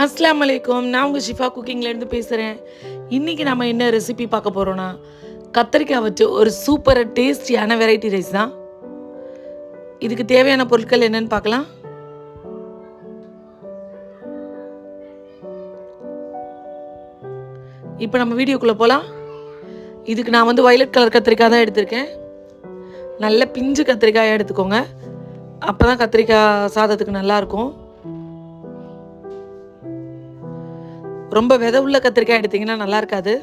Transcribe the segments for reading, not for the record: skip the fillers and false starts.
அஸ்ஸலாமு அலைக்கும். நான் உங்கள் ஷிஃபா குக்கிங்லேருந்து பேசுகிறேன். இன்றைக்கி நம்ம என்ன ரெசிபி பார்க்க போகிறோன்னா, கத்திரிக்காய் வச்சு ஒரு சூப்பர் டேஸ்டியான வெரைட்டி ரைஸ் தான். இதுக்கு தேவையான பொருட்கள் என்னென்னு பார்க்கலாம். இப்போ நம்ம வீடியோக்குள்ளே போகலாம். இதுக்கு நான் வந்து வயலட் கலர் கத்திரிக்காய் தான் எடுத்திருக்கேன். நல்ல பிஞ்சு கத்திரிக்காயை எடுத்துக்கோங்க. அப்போ தான் கத்திரிக்காய் சாதத்துக்கு நல்லாயிருக்கும். ரொம்ப விதை உள்ள கத்திரிக்காய் எடுத்திங்கன்னா நல்லா இருக்காது.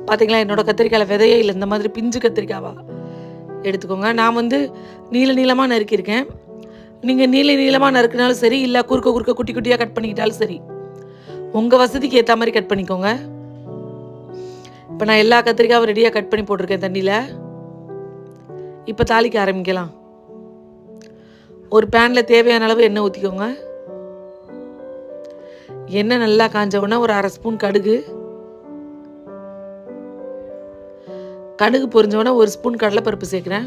பார்த்தீங்களா, என்னோடய கத்திரிக்காயில் விதையே இல்லை. இந்த மாதிரி பிஞ்சு கத்திரிக்காவா எடுத்துக்கோங்க. நான் வந்து நீளமாக நறுக்கியிருக்கேன். நீங்கள் நீளமாக நறுக்கினாலும் சரி, இல்லை குறுக்க குட்டி குட்டியாக கட் பண்ணிக்கிட்டாலும் சரி, உங்கள் வசதிக்கு ஏற்ற மாதிரி கட் பண்ணிக்கோங்க. இப்போ நான் எல்லா கத்திரிக்காயும் ரெடியாக கட் பண்ணி போட்டிருக்கேன் தண்ணியில். இப்போ தாளிக்க ஆரம்பிக்கலாம். ஒரு பேனில் தேவையான அளவு எண்ணெய் ஊற்றிக்கோங்க. எண்ணெய் நல்லா காஞ்ச உடனே ஒரு 1/2 ஸ்பூன் கடுகு பொரிஞ்ச உடனே 1 ஸ்பூன் கடலைப்பருப்பு சேர்க்குறேன்.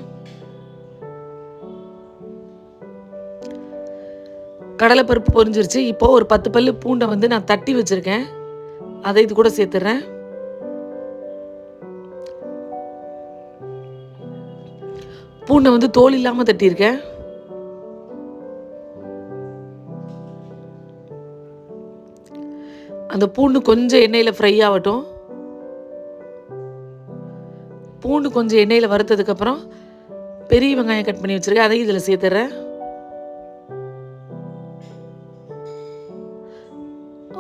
கடலைப்பருப்பு பொரிஞ்சிருச்சு. இப்போ ஒரு 10 பல்லு பூண்டை வந்து நான் தட்டி வச்சுருக்கேன், அதை இது கூட சேர்த்துட்றேன். பூண்டை வந்து தோல் இல்லாமல் தட்டியிருக்கேன். அந்த பூண்டு கொஞ்சம் எண்ணெயில் ஃப்ரை ஆகட்டும். பூண்டு கொஞ்சம் எண்ணெயில் வறுத்ததுக்கப்புறம் பெரிய வெங்காயம் கட் பண்ணி வச்சுருக்கேன், அதையும் இதில் சேர்த்துட்றேன்.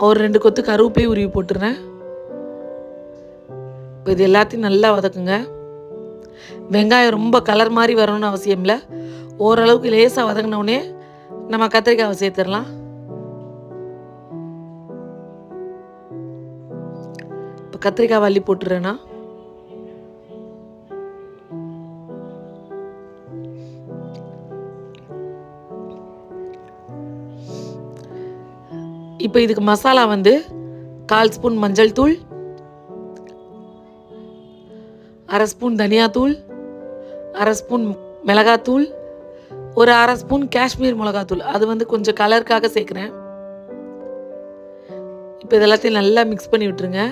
ஒரு 2 கொத்து கருவேப்பிலையும் உருவி போட்டுறேன். இப்போ இது எல்லாத்தையும் நல்லா வதக்குங்க. வெங்காயம் ரொம்ப கலர் மாதிரி வரணும்னு அவசியம் இல்லை. ஓரளவுக்கு லேசாக வதங்கினோடனே நம்ம கத்திரிக்காவை சேர்த்துடலாம். இப்போ கத்திரிக்காய் அள்ளி போட்டுறேன்னா, இப்போ இதுக்கு மசாலா வந்து 1/4 ஸ்பூன் மஞ்சள் தூள், 1/2 ஸ்பூன் தனியாத்தூள், 1/2 ஸ்பூன் மிளகாத்தூள், ஒரு 1/2 ஸ்பூன் காஷ்மீர் மிளகாத்தூள், அது வந்து கொஞ்சம் கலருக்காக சேர்க்குறேன். இப்போ இதெல்லாத்தையும் நல்லா மிக்ஸ் பண்ணி விட்டுருங்க.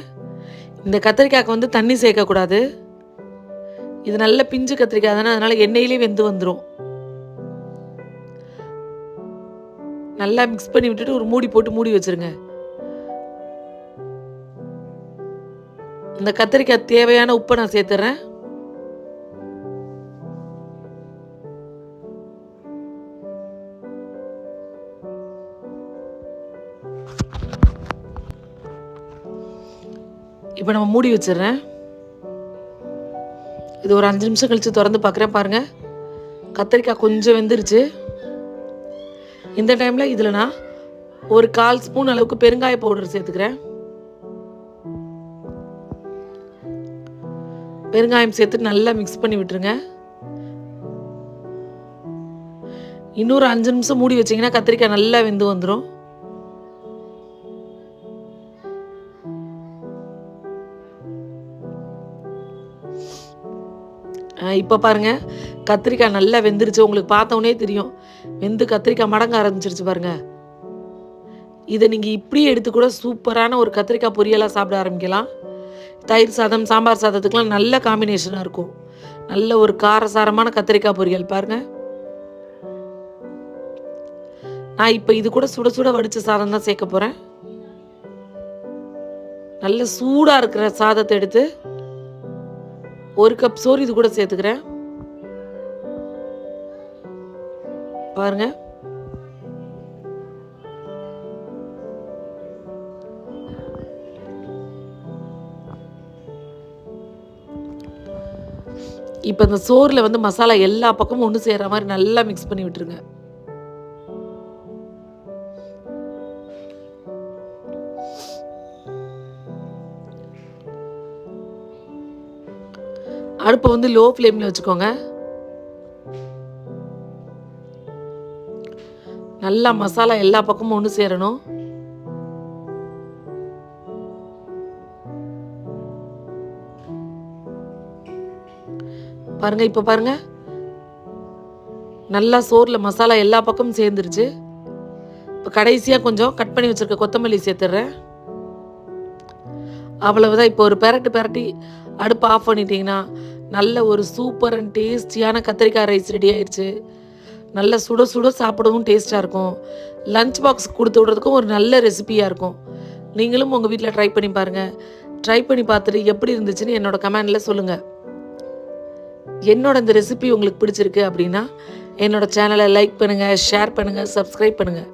இந்த கத்திரிக்காய்க்கு வந்து தண்ணி சேர்க்கக்கூடாது. இது நல்ல பிஞ்சு கத்திரிக்காய் தானே, அதனால் எண்ணெயிலே வெந்து வந்துடும். நல்லா மிக்ஸ் பண்ணி விட்டுட்டு ஒரு மூடி போட்டு மூடி வச்சுருங்க. இந்த கத்திரிக்காய் தேவையான உப்பை நான் சேர்த்துறேன். இப்போ நம்ம மூடி வச்சிடுறேன். இது ஒரு 5 நிமிஷம் கழித்து திறந்து பார்க்குறேன். பாருங்கள், கத்திரிக்காய் கொஞ்சம் வெந்துருச்சு. இந்த டைமில் இதில் நான் ஒரு 1/4 ஸ்பூன் அளவுக்கு பெருங்காய பவுடர் சேர்த்துக்கிறேன். பெருங்காயம் சேர்த்து நல்லா மிக்ஸ் பண்ணி விட்டுருங்க. இன்னொரு 5 நிமிஷம் மூடி வச்சிங்கன்னா கத்திரிக்காய் நல்லா வெந்து வந்துடும். இப்போ பாருங்கள், கத்திரிக்காய் நல்லா வெந்துருச்சு. உங்களுக்கு பார்த்தோன்னே தெரியும், வெந்து கத்திரிக்காய் மடங்க ஆரம்பிச்சிருச்சு பாருங்கள். இதை நீங்கள் இப்படியே எடுத்து கூட சூப்பரான ஒரு கத்திரிக்காய் பொரியலாக சாப்பிட ஆரம்பிக்கலாம். தயிர் சாதம், சாம்பார் சாதத்துக்கெலாம் நல்ல காம்பினேஷனாக இருக்கும். நல்ல ஒரு காரசாரமான கத்திரிக்காய் பொரியல் பாருங்கள். நான் இப்போ இது கூட சுட சுட வடித்த சாதம் தான் சேர்க்க போகிறேன். நல்ல சூடாக இருக்கிற சாதத்தை எடுத்து 1 கப் சோறு இது கூட சேர்த்துக்கிறேன். பாருங்க, இப்போ இந்த சோறில் வந்து மசாலா எல்லா பக்கமும் ஒன்று சேர்ற மாதிரி நல்லா மிக்ஸ் பண்ணி விட்டுருங்க. அடுப்பை வந்து லோ ஃப்ளேமில் வச்சுக்கோங்க. நல்லா மசாலா எல்லா பக்கமும் ஒன்று சேரணும். பாருங்க, இப்போ பாருங்க, நல்லா சோறில் மசாலா எல்லா பக்கமும் சேர்ந்துருச்சு. இப்போ கடைசியாக கொஞ்சம் கட் பண்ணி வச்சுருக்க கொத்தமல்லி சேர்த்துட்றேன். அவ்வளவுதான். இப்போ ஒரு பெரட்டி அடுப்பு ஆஃப் பண்ணிட்டீங்கன்னா நல்ல ஒரு சூப்பர் அண்ட் டேஸ்டியான கத்திரிக்காய் ரைஸ் ரெடி ஆயிடுச்சு. நல்ல சுட சுட சாப்பிடவும் டேஸ்ட்டாக இருக்கும். லஞ்ச் பாக்ஸ் கொடுத்து விட்றதுக்கும் ஒரு நல்ல ரெசிபியாக இருக்கும். நீங்களும் உங்கள் வீட்டில் ட்ரை பண்ணி பாருங்கள். ட்ரை பண்ணி பார்த்துட்டு எப்படி இருந்துச்சுன்னு என்னோட கமெண்டில் சொல்லுங்கள். என்னோட இந்த ரெசிபி உங்களுக்கு பிடிச்சிருக்கு அப்படின்னா என்னோட சேனலை லைக் பண்ணுங்கள், ஷேர் பண்ணுங்கள், சப்ஸ்கிரைப் பண்ணுங்கள்.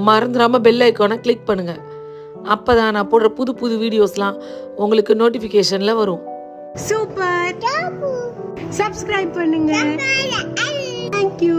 மறந்துடாமல் பெல் ஐக்கானை கிளிக் பண்ணுங்கள். அப்போ தான் நான் போடுற புது புது வீடியோஸ்லாம் உங்களுக்கு நோட்டிஃபிகேஷனில் வரும். சூப்பர். சப்ஸ்கிரைப் பண்ணுங்க. தேங்க்யூ.